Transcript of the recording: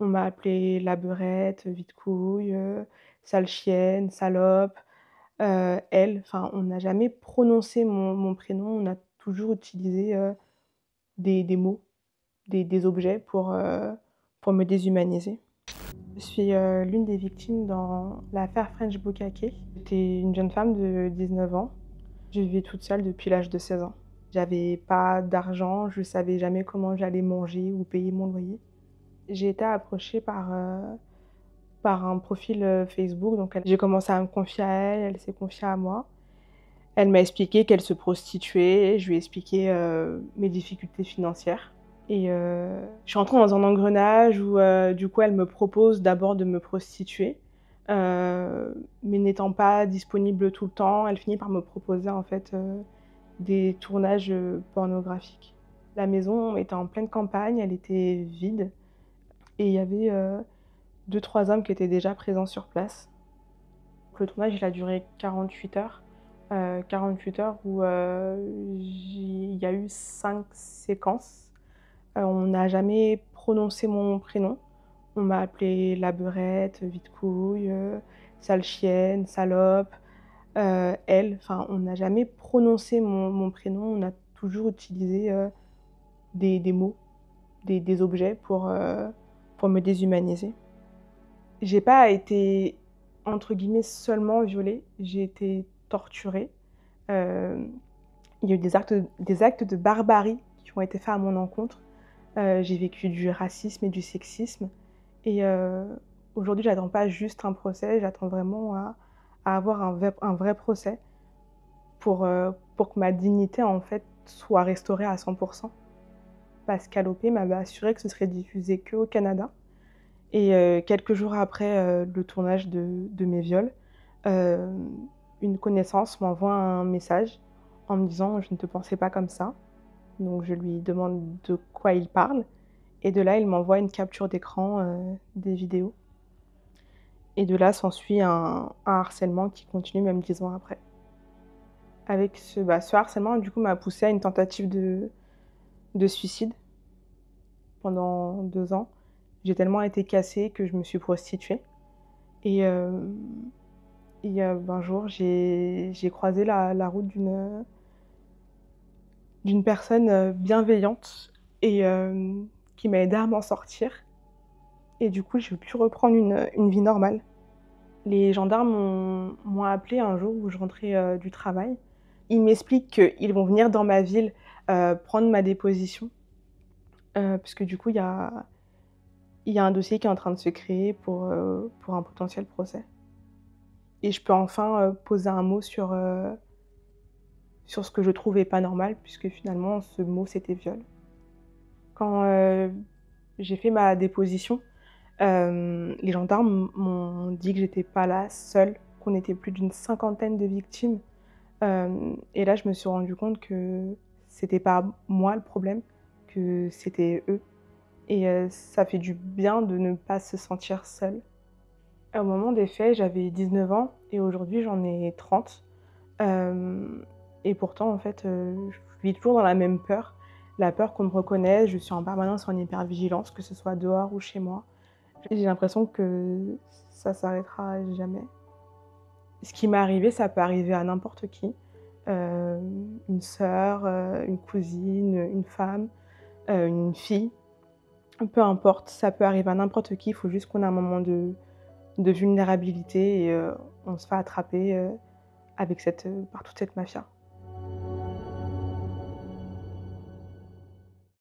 On m'a appelée la beurette, vide-couille, sale chienne, salope, elle. Enfin, on n'a jamais prononcé mon prénom, on a toujours utilisé, des mots, des objets pour me déshumaniser. Je suis, l'une des victimes dans l'affaire French Bukake. J'étais une jeune femme de 19 ans. Je vivais toute seule depuis l'âge de 16 ans. J'avais pas d'argent, je savais jamais comment j'allais manger ou payer mon loyer. J'ai été approchée par un profil, Facebook, donc j'ai commencé à me confier à elle, elle s'est confiée à moi. Elle m'a expliqué qu'elle se prostituait, je lui ai expliqué, mes difficultés financières et je suis rentrée dans un engrenage où, du coup, elle me propose d'abord de me prostituer, mais n'étant pas disponible tout le temps, elle finit par me proposer, en fait, des tournages, pornographiques. La maison était en pleine campagne, elle était vide et il y avait, 2-3 hommes qui étaient déjà présents sur place. Le tournage, il a duré 48 heures. 48 heures où, il y a eu 5 séquences. On n'a jamais prononcé mon prénom. On m'a appelée la beurette, vide-couille, sale chienne, salope, elle. Enfin, on n'a jamais prononcé mon prénom. On a toujours utilisé, des mots, des objets pour me déshumaniser. J'ai pas été, entre guillemets, «seulement» violée, j'ai été torturée. Hem, il y a eu des actes de barbarie qui ont été faits à mon encontre. J'ai vécu du racisme et du sexisme et aujourd'hui, j'attends pas juste un procès, j'attends vraiment à avoir un vrai procès pour que ma dignité, en fait, soit restaurée à 100. Pascal Opé m'avait assuré que ce serait diffusé qu'au Canada. Et quelques jours après, le tournage de mes viols, hem, une connaissance m'envoie un message en me disant: «Je ne te pensais pas comme ça». Donc je lui demande de quoi il parle et de là, il m'envoie une capture d'écran, des vidéos et de là s'ensuit un harcèlement qui continue même 10 ans après. Avec ce harcèlement, du coup, m'a poussée à une tentative de suicide pendant 2 ans. J'ai tellement été cassée que je me suis prostituée et un jour, j'ai croisé la route d'une personne, bienveillante et qui m'a aidée à m'en sortir et du coup, j'ai pu reprendre une vie normale. Les gendarmes m'ont appelée un jour où je rentrais, du travail. Ils m'expliquent qu'ils vont venir dans ma ville, prendre ma déposition, puisque du coup, il y a un dossier qui est en train de se créer pour un potentiel procès et je peux enfin, poser un mot sur ce que je trouvais pas normal puisque finalement ce mot c'était viol. Quand, j'ai fait ma déposition, les gendarmes m'ont dit que j'étais pas la seule, qu'on était plus d'une cinquantaine de victimes, et là je me suis rendu compte que c'était pas moi le problème, que c'était eux et ça fait du bien de ne pas se sentir seule. Au moment des faits, j'avais 19 ans et aujourd'hui j'en ai 30. Hem et pourtant, en fait, je vis toujours dans la même peur, la peur qu'on me reconnaisse. Je suis en permanence en hypervigilance, que ce soit dehors ou chez moi. J'ai l'impression que ça s'arrêtera jamais. Ce qui m'est arrivé, ça peut arriver à n'importe qui, une sœur, une cousine, une femme, une fille, peu importe, ça peut arriver à n'importe qui. Il faut juste qu'on ait un moment de vulnérabilité et on se fait attraper, avec par toute cette mafia.